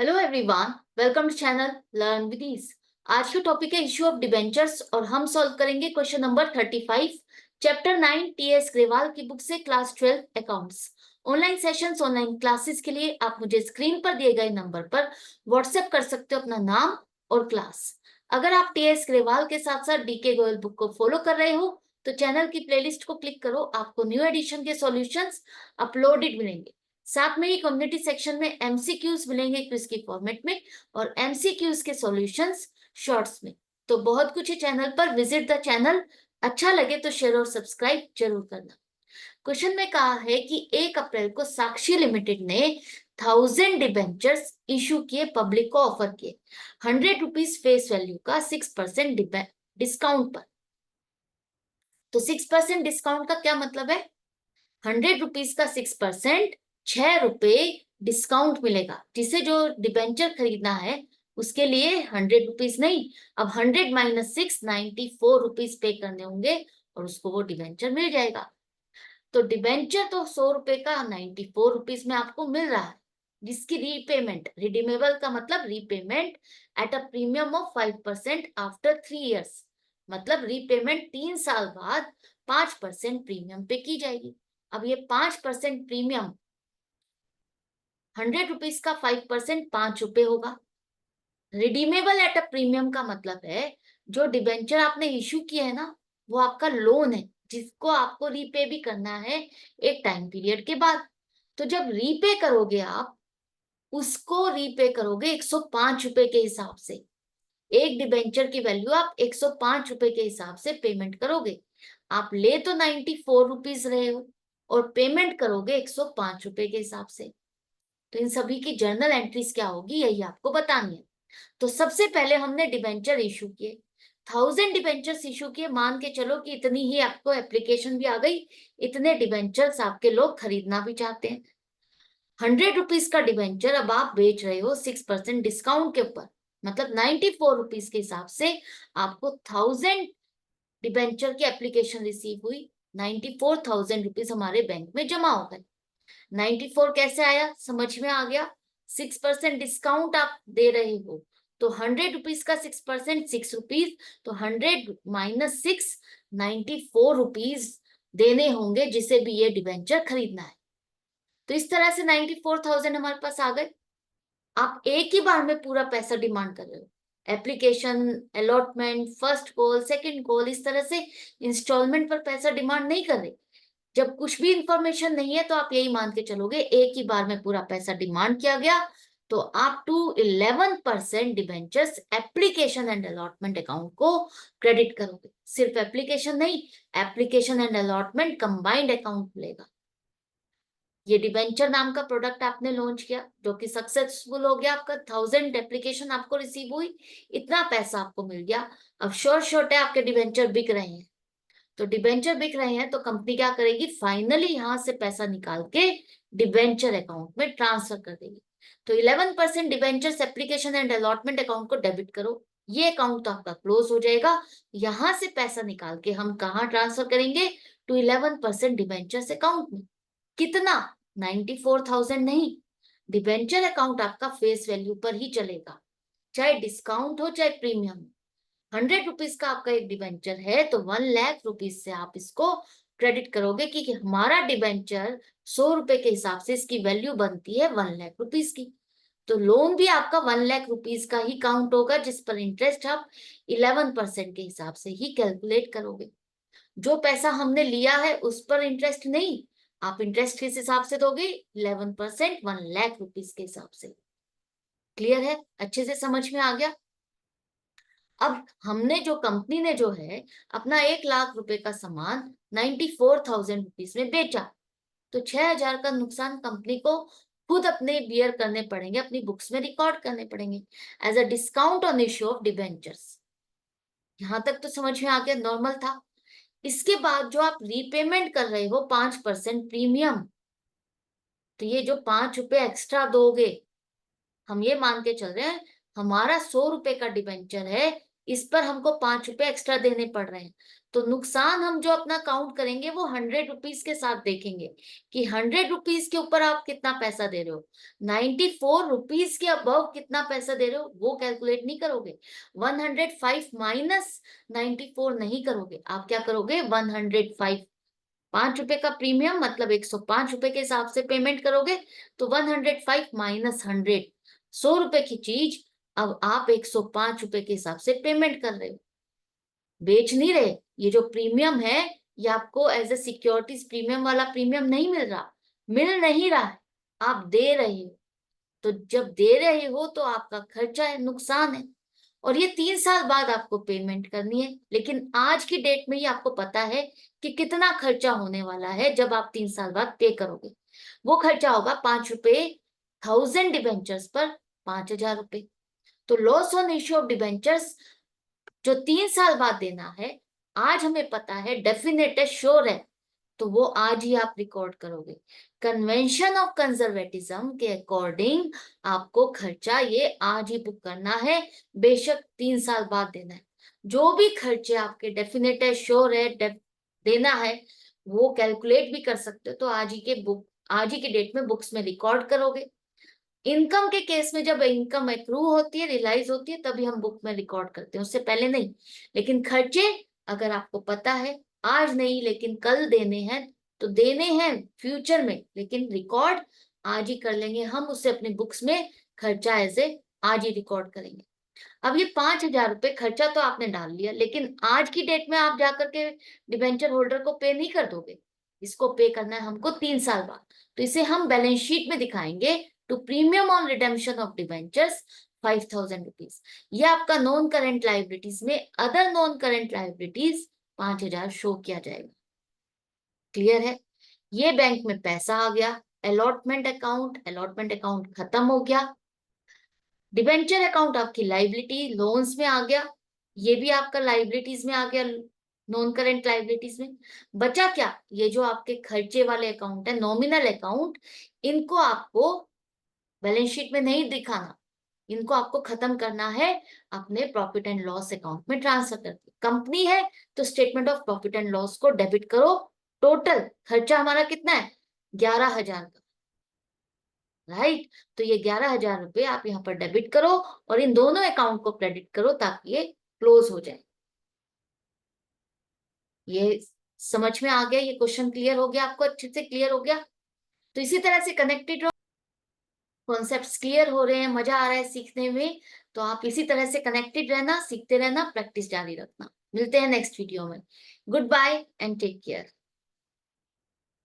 Hello everyone, welcome to channel learn with ease. आज का topic है इशू ऑफ डिबेंचर्स और हम सॉल्व करेंगे question number 35 chapter 9 TS Grewal की बुक से class 12 accounts. Online sessions online classes के लिए आप मुझे स्क्रीन पर दिए गए नंबर पर व्हाट्सएप कर सकते हो अपना नाम और क्लास। अगर आप टीएस ग्रेवाल के साथ साथ डीके गोयल बुक को फॉलो कर रहे हो तो चैनल की प्लेलिस्ट को क्लिक करो, आपको न्यू एडिशन के सॉल्यूशंस अपलोडेड मिलेंगे। साथ में ही कम्युनिटी सेक्शन में एमसीक्यूज मिलेंगे क्विज की फॉर्मेट में और एमसीक्यूज के सॉल्यूशंस शॉर्ट्स में। तो बहुत कुछ है चैनल पर, विजिट द चैनल। अच्छा लगे तो शेयर और सब्सक्राइब जरूर करना। क्वेश्चन में कहा है कि 1 अप्रैल को साक्षी लिमिटेड ने 1000 डिबेंचर्स इशू किए, पब्लिक को ऑफर किए 100 रुपीज फेस वैल्यू का 6% डिस्काउंट पर। तो 6% डिस्काउंट का क्या मतलब है? 100 रुपीज का 6%, 6 रुपए डिस्काउंट मिलेगा। जिसे जो डिबेंचर खरीदना है उसके लिए 100 रुपीज नहीं, अब 100 माइनस 6 94 रुपीज पे करने होंगे और उसको वो डिबेंचर मिल जाएगा। तो डिबेंचर तो 100 रुपए का 94 रुपीज में आपको मिल रहा है, जिसकी रीपेमेंट, रिडीमेबल का मतलब repayment at a premium of 5% after 3 years. मतलब रीपेमेंट 3 साल बाद 5% प्रीमियम पे की जाएगी। अब ये 5% प्रीमियम, 100 रुपीज का 5% 5 रुपए होगा। रिडीमेबल एट अ प्रीमियम का मतलब है जो डिबेंचर आपने इश्यू किया है ना, वो आपका लोन है जिसको आपको रीपे भी करना है एक टाइम पीरियड के बाद। तो जब रीपे करोगे आप, उसको रीपे करोगे 105 रुपए के हिसाब से। एक डिबेंचर की वैल्यू आप 105 रुपए के हिसाब से पेमेंट करोगे। आप ले तो 94 रुपीज रहे हो और पेमेंट करोगे 105 रुपए के हिसाब से। तो इन सभी की जर्नल एंट्रीज क्या होगी, यही आपको बतानी है। तो सबसे पहले हमने डिबेंचर इशू किए, 1000 डिबेंचर्स इशू किए। मान के चलो कि इतनी ही आपको एप्लीकेशन भी आ गई, इतने डिबेंचर्स आपके लोग खरीदना भी चाहते हैं। 100 रुपीज का डिबेंचर अब आप बेच रहे हो 6% डिस्काउंट के ऊपर, मतलब 94 रुपीज के हिसाब से आपको 1000 डिबेंचर की एप्लीकेशन रिसीव हुई। 94,000 रुपीज हमारे बैंक में जमा हो गए। 94 कैसे आया, समझ में आ गया? 6% डिस्काउंट आप दे रहे हो, तो 100 रुपीज का 6% 6 रुपीज, तो 100 माइनस 6 94 रुपीज देने होंगे जिसे भी ये डिबेंचर खरीदना है। तो इस तरह से 94,000 हमारे पास आ गए। आप एक ही बार में पूरा पैसा डिमांड कर रहे हो, application, allotment, first call, second call, इस तरह से इंस्टॉलमेंट पर पैसा डिमांड नहीं कर रहे। जब कुछ भी इंफॉर्मेशन नहीं है तो आप यही मान के चलोगे एक ही बार में पूरा पैसा डिमांड किया गया। तो आप to 11% debentures application and allotment account को क्रेडिट करोगे। सिर्फ एप्लीकेशन नहीं, application and allotment combined account मिलेगा। ये डिबेंचर नाम का प्रोडक्ट आपने लॉन्च किया जो कि सक्सेसफुल हो गया, आपका 1000 एप्लीकेशन आपको रिसीव हुई, इतना पैसा आपको मिल गया। अब शॉर्ट है, आपके डिबेंचर बिक रहे हैं। तो डिबेंचर बिक रहे हैं तो कंपनी क्या करेगी, फाइनली यहां से पैसा निकाल के डिबेंचर अकाउंट में ट्रांसफर कर देगी। तो 11% debentures application and allotment account को डेबिट करो, ये अकाउंट तो आपका क्लोज हो जाएगा। यहां से पैसा निकाल के हम कहाँ ट्रांसफर करेंगे, टू 11% डिबेंचर्स अकाउंट में। कितना? 94,000 नहीं, डिबेंचर अकाउंट आपका फेस वैल्यू पर ही चलेगा, चाहे डिस्काउंट हो चाहे प्रीमियम। 100 रुपीज का आपका एक डिबेंचर है तो 1,00,000 रुपीज से आप इसको क्रेडिट करोगे कि हमारा डिबेंचर 100 रुपए के हिसाब से इसकी वैल्यू बनती है 1,00,000 रुपीज की। तो लोन भी आपका 1,00,000 रुपीज का ही काउंट होगा, जिस पर इंटरेस्ट आप 11% के हिसाब से ही कैलकुलेट करोगे। जो पैसा हमने लिया है उस पर इंटरेस्ट नहीं, आप इंटरेस्ट किस हिसाब से दोगे, 11%, 1,00,000 रुपीज के हिसाब से। क्लियर है? अच्छे से समझ में आ गया? अब हमने जो कंपनी ने जो है अपना 1,00,000 रुपए का सामान 94,000 रुपीज में बेचा, तो 6,000 का नुकसान कंपनी को खुद अपने बियर करने पड़ेंगे, अपनी बुक्स में रिकॉर्ड करने पड़ेंगे as a discount on issue of debentures. यहां तक तो समझ में आ गया, नॉर्मल था। इसके बाद जो आप रीपेमेंट कर रहे हो 5% प्रीमियम, तो ये जो 5 रुपए एक्स्ट्रा दोगे, हम ये मान के चल रहे हैं हमारा 100 रुपए का डिबेंचर है, इस पर हमको 5 रुपए एक्स्ट्रा देने पड़ रहे हैं। तो नुकसान हम जो अपना काउंट करेंगे वो 100 रुपीज के साथ देखेंगे कि 100 रुपीज के ऊपर आप कितना पैसा दे रहे हो। 94 रुपीज के अबव कितना पैसा दे रहे हो वो कैलकुलेट नहीं करोगे। 105 माइनस 94 नहीं करोगे, आप क्या करोगे 105, 5 रुपए का प्रीमियम मतलब 105 रुपए के हिसाब से पेमेंट करोगे। तो 105 माइनस 100, 100 रुपए की चीज अब आप 105 रुपए के हिसाब से पेमेंट कर रहे हो, बेच नहीं रहे। ये जो प्रीमियम है ये आपको एज ए सिक्योरिटीज प्रीमियम वाला प्रीमियम नहीं मिल रहा, मिल नहीं रहा है, आप दे रहे हो। तो जब दे रहे हो तो आपका खर्चा है, नुकसान है, और ये 3 साल बाद आपको पेमेंट करनी है। लेकिन आज की डेट में ही आपको पता है कि कितना खर्चा होने वाला है जब आप 3 साल बाद पे करोगे। वो खर्चा होगा 5 रुपए 1000 डिबेंचर्स पर 5000 रुपए। तो loss on issue of debentures जो 3 साल बाद देना है, आज हमें पता है, डेफिनेट है, श्योर है, तो वो आज ही आप रिकॉर्ड करोगे। कन्वेंशन ऑफ कंजर्वेटिज्म के अकॉर्डिंग आपको खर्चा ये आज ही बुक करना है, बेशक 3 साल बाद देना है। जो भी खर्चे आपके डेफिनेट है, श्योर है, देना है, वो कैलकुलेट भी कर सकते हो, तो आज ही के डेट में बुक्स में रिकॉर्ड करोगे। इनकम के केस में जब इनकम एक्रू होती है, रियलाइज होती है, तभी हम बुक में रिकॉर्ड करते हैं, उससे पहले नहीं। लेकिन खर्चे अगर आपको पता है आज नहीं लेकिन कल देने हैं, तो देने हैं फ्यूचर में, लेकिन रिकॉर्ड आज ही कर लेंगे हम, उससे अपनी बुक्स में खर्चा ऐसे आज ही रिकॉर्ड करेंगे। अब ये 5000 रुपए खर्चा तो आपने डाल लिया, लेकिन आज की डेट में आप जाकर के डिबेंचर होल्डर को पे नहीं कर दोगे, इसको पे करना है हमको 3 साल बाद। तो इसे हम बैलेंस शीट में दिखाएंगे, to premium on redemption of debentures 5000 rupees. ये आपका नॉन करेंट लाइबिलिटीज में other non current liabilities 5000 show किया जाएगा। क्लियर है? ये बैंक में पैसा आ गया, अलॉटमेंट अकाउंट खत्म हो गया, डिबेंचर अकाउंट आपकी लाइबिलिटी लोन्स में आ गया, ये भी आपका लाइबिलिटीज में आ गया, नॉन करेंट लाइबिलिटीज में। बचा क्या? ये जो आपके खर्चे वाले अकाउंट है, नॉमिनल अकाउंट, इनको आपको बैलेंस शीट में नहीं दिखाना, इनको आपको खत्म करना है अपने प्रॉफिट एंड लॉस अकाउंट में ट्रांसफर करके। कंपनी है तो statement of profit and loss को डेबिट करो। टोटल खर्चा हमारा कितना है? 11,000 का, राइट? तो ये 11,000 रुपए आप यहाँ पर डेबिट करो और इन दोनों अकाउंट को क्रेडिट करो ताकि ये क्लोज हो जाए। ये समझ में आ गया? ये क्वेश्चन क्लियर हो गया आपको? अच्छे से क्लियर हो गया? तो इसी तरह से कनेक्टेड रहो, कॉन्सेप्ट्स क्लियर हो रहे हैं, मजा आ रहा है सीखने में, तो आप इसी तरह से कनेक्टेड रहना, सीखते रहना, प्रैक्टिस जारी रखना। मिलते हैं नेक्स्ट वीडियो में। Good bye and take care.